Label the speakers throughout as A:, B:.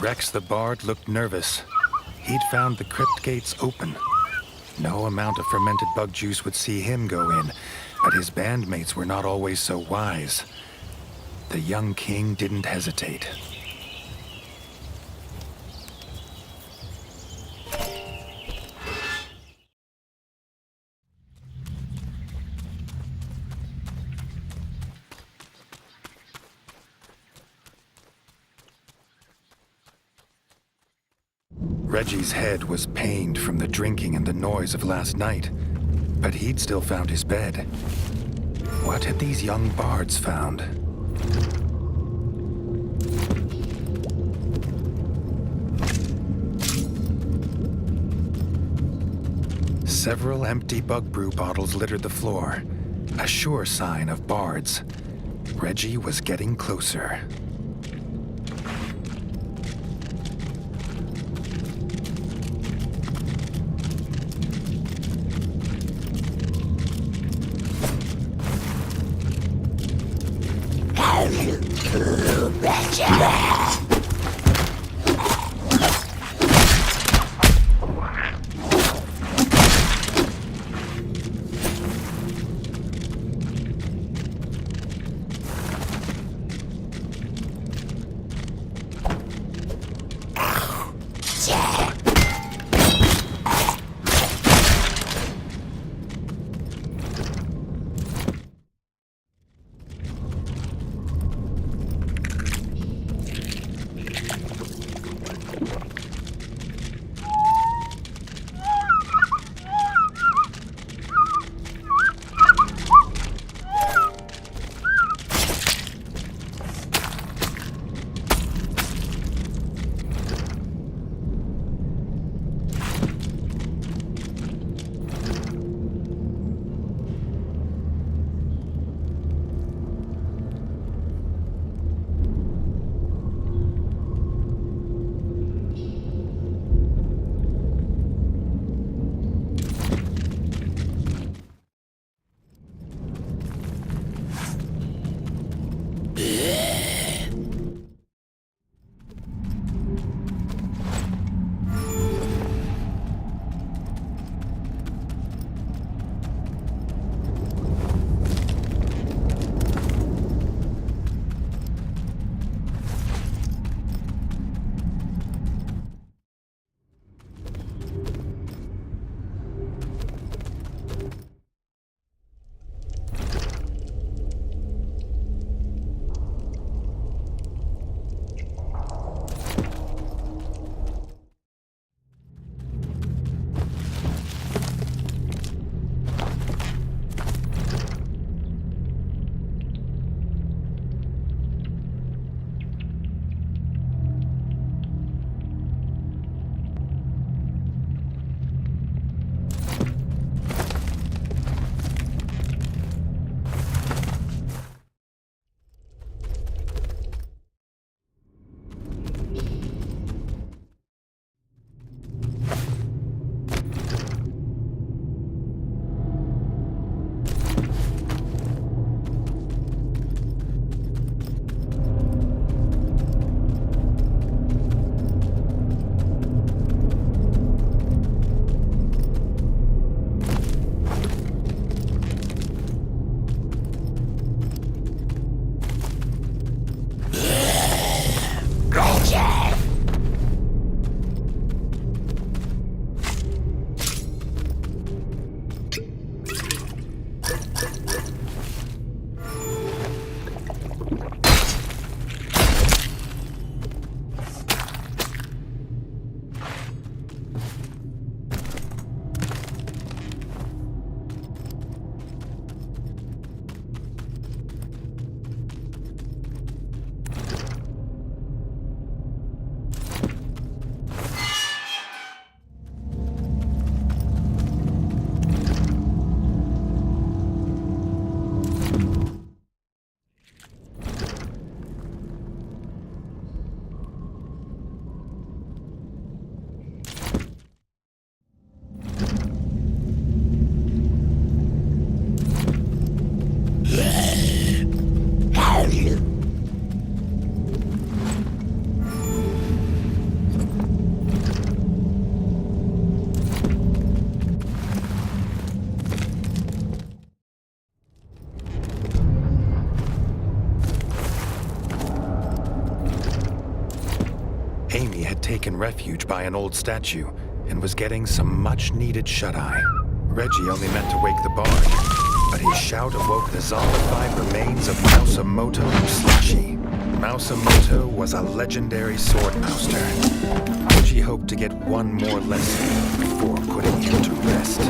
A: Rex the Bard looked nervous. He'd found the crypt gates open. No amount of fermented bug juice would see him go in, but his bandmates were not always so wise. The young king didn't hesitate. Reggie's head was pained from the drinking and the noise of last night, but he'd still found his bed. What had these young bards found? Several empty bug brew bottles littered the floor, a sure sign of bards. Reggie was getting closer. Amy had taken refuge by an old statue and was getting some much-needed shut-eye. Reggie only meant to wake the bard, but his shout awoke the zombified remains of Mausamoto Musashi. Mausamoto was a legendary swordmaster. Reggie hoped to get one more lesson before putting him to rest.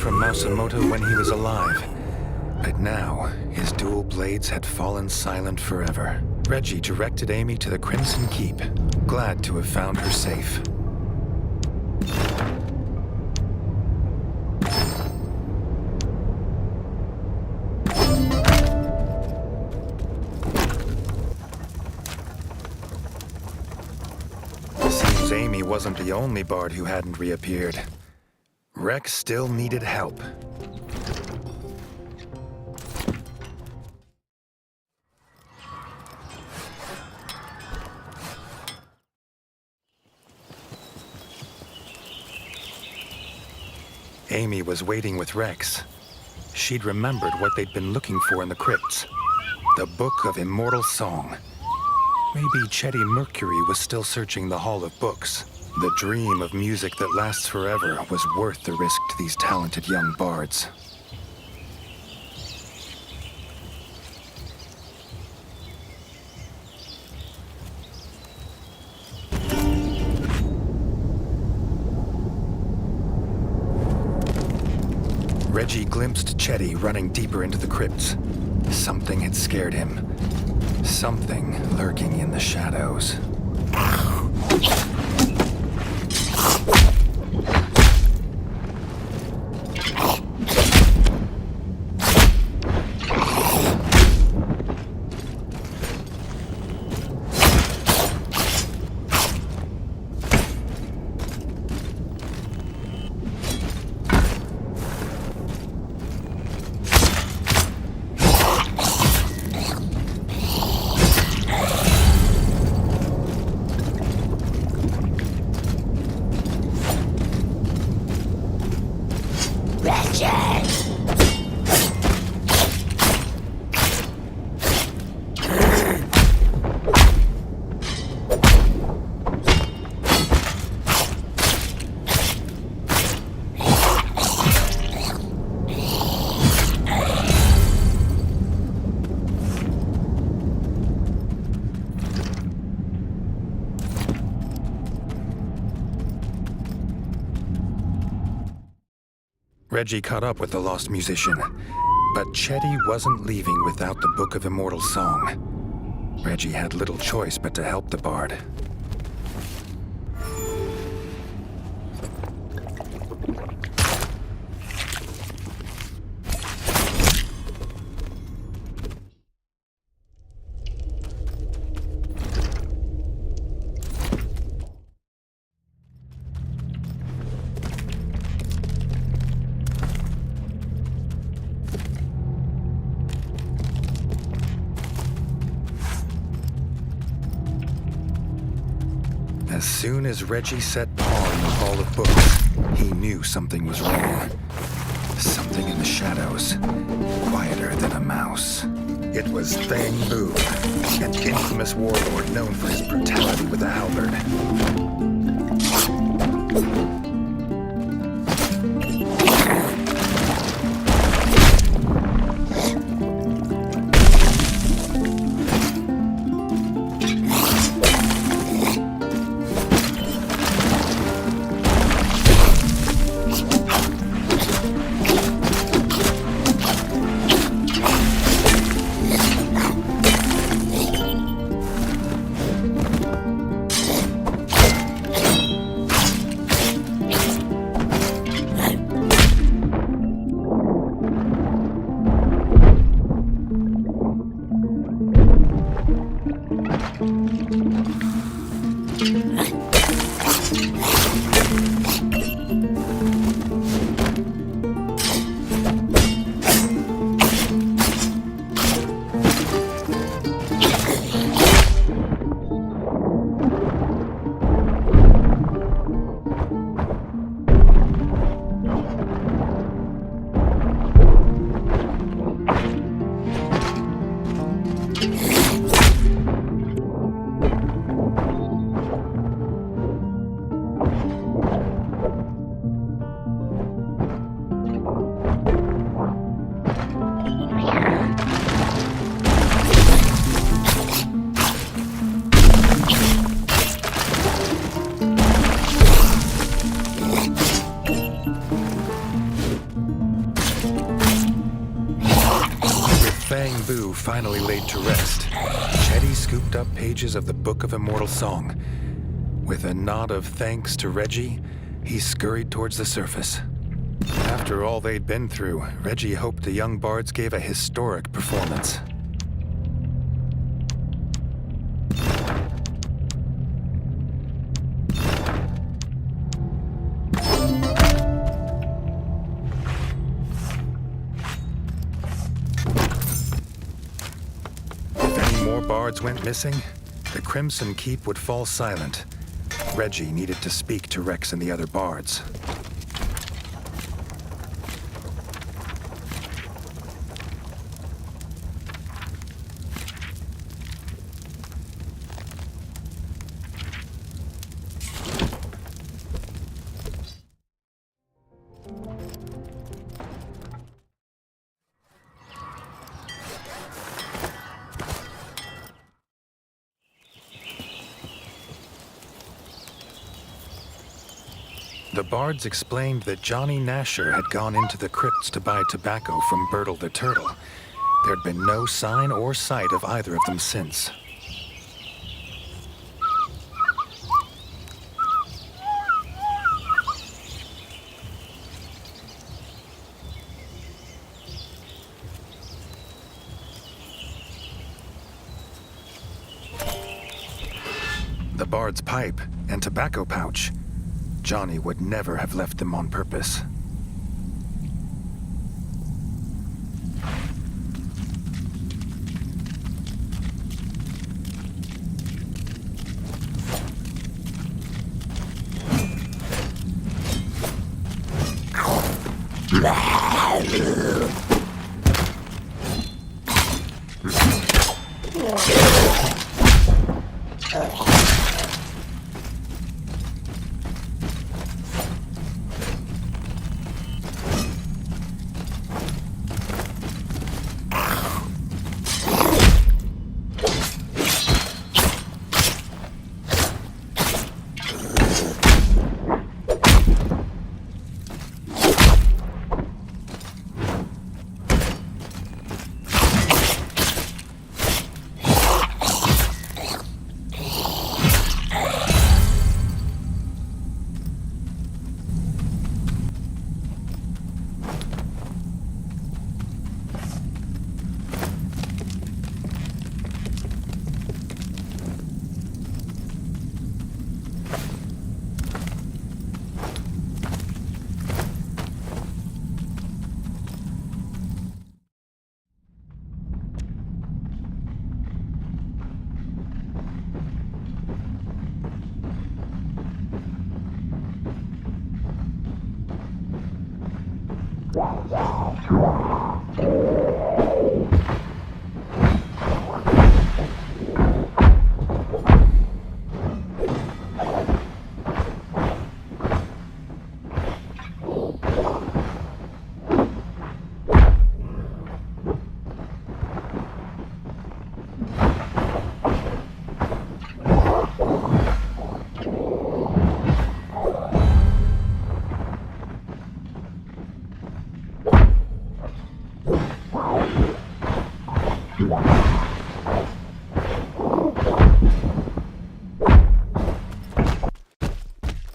A: Mausamoto when he was alive, but now his dual blades had fallen silent forever. Reggie directed Amy to the Crimson Keep, glad to have found her safe. Seems Amy wasn't the only bard who hadn't reappeared. Rex still needed help. Amy was waiting with Rex. She'd remembered what they'd been looking for in the crypts. The Book of Immortal Song. Maybe Chetty Mercury was still searching the Hall of Books. The dream of music that lasts forever was worth the risk to these talented young bards. Reggie glimpsed Chetty running deeper into the crypts. Something had scared him. Something lurking in the shadows. Reggie caught up with the lost musician, but Chetty wasn't leaving without the Book of Immortal Song. Reggie had little choice but to help the bard. As soon as Reggie set paw in the Hall of Books, He knew something was wrong. Something in the shadows, quieter than a mouse. It was Fang Bu, an infamous warlord known for his brutality with a halberd. Fang Bu finally laid to rest, Chetty scooped up pages of the Book of Immortal Song. With a nod of thanks to Reggie, he scurried towards the surface. After all they'd been through, Reggie hoped the young bards gave a historic performance. Bards went missing, the Crimson Keep would fall silent. Reggie needed to speak to Rex and the other bards. The bards explained that Johnny Nasher had gone into the crypts to buy tobacco from Bertle the Turtle. There'd been no sign or sight of either of them since. The bard's pipe and tobacco pouch. Johnny would never have left them on purpose.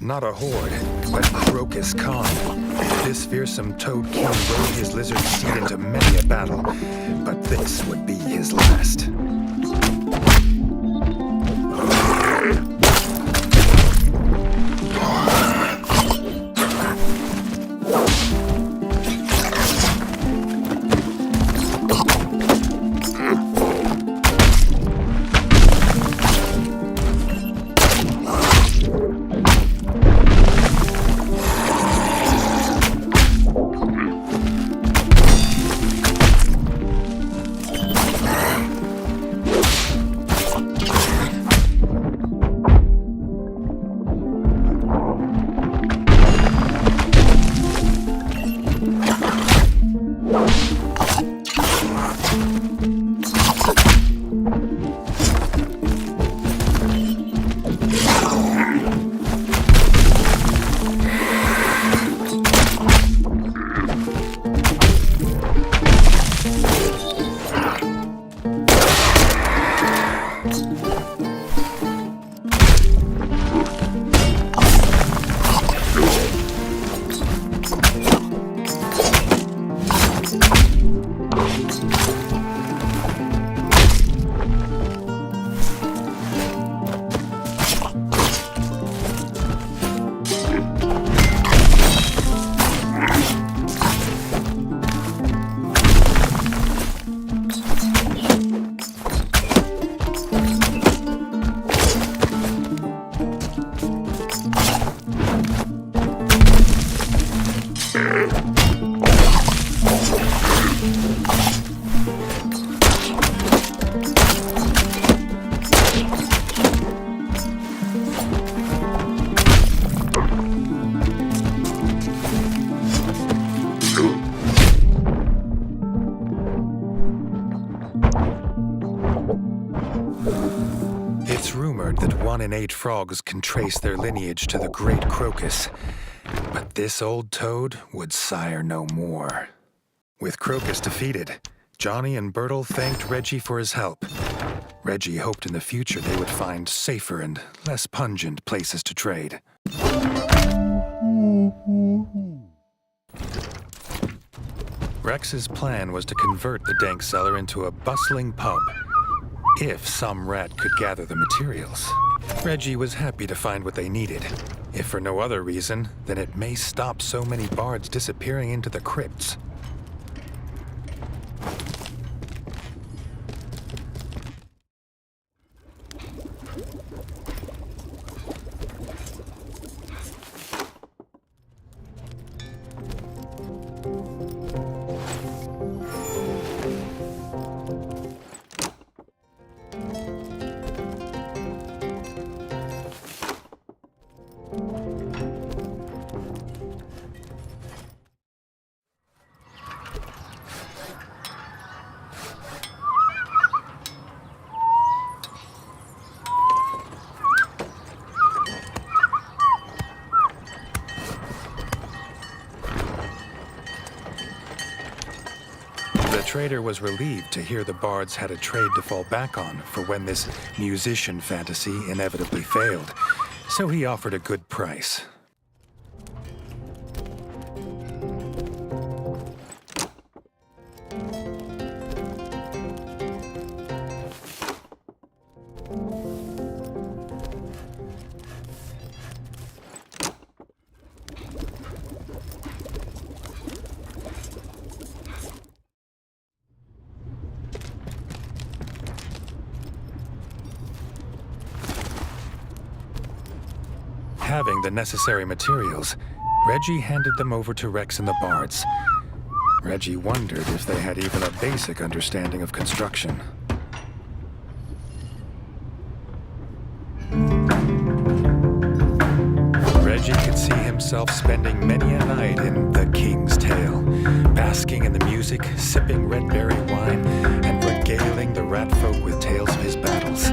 A: Not a horde, but Crocus Khan. This fearsome Toad King rode his lizard steed into many a battle, but this would be his last. It's rumored that 1 in 8 frogs can trace their lineage to the great Crocus, but this old toad would sire no more. With Crocus defeated, Johnny and Bertle thanked Reggie for his help. Reggie hoped in the future they would find safer and less pungent places to trade. Rex's plan was to convert the dank cellar into a bustling pub, if some rat could gather the materials. Reggie was happy to find what they needed. If for no other reason, then it may stop so many bards disappearing into the crypts. The trader was relieved to hear the bards had a trade to fall back on for when this musician fantasy inevitably failed, so he offered a good price. Having the necessary materials, Reggie handed them over to Rex and the bards. Reggie wondered if they had even a basic understanding of construction. Reggie could see himself spending many a night in The King's Tale, basking in the music, sipping red berry wine, and regaling the rat folk with tales of his battles.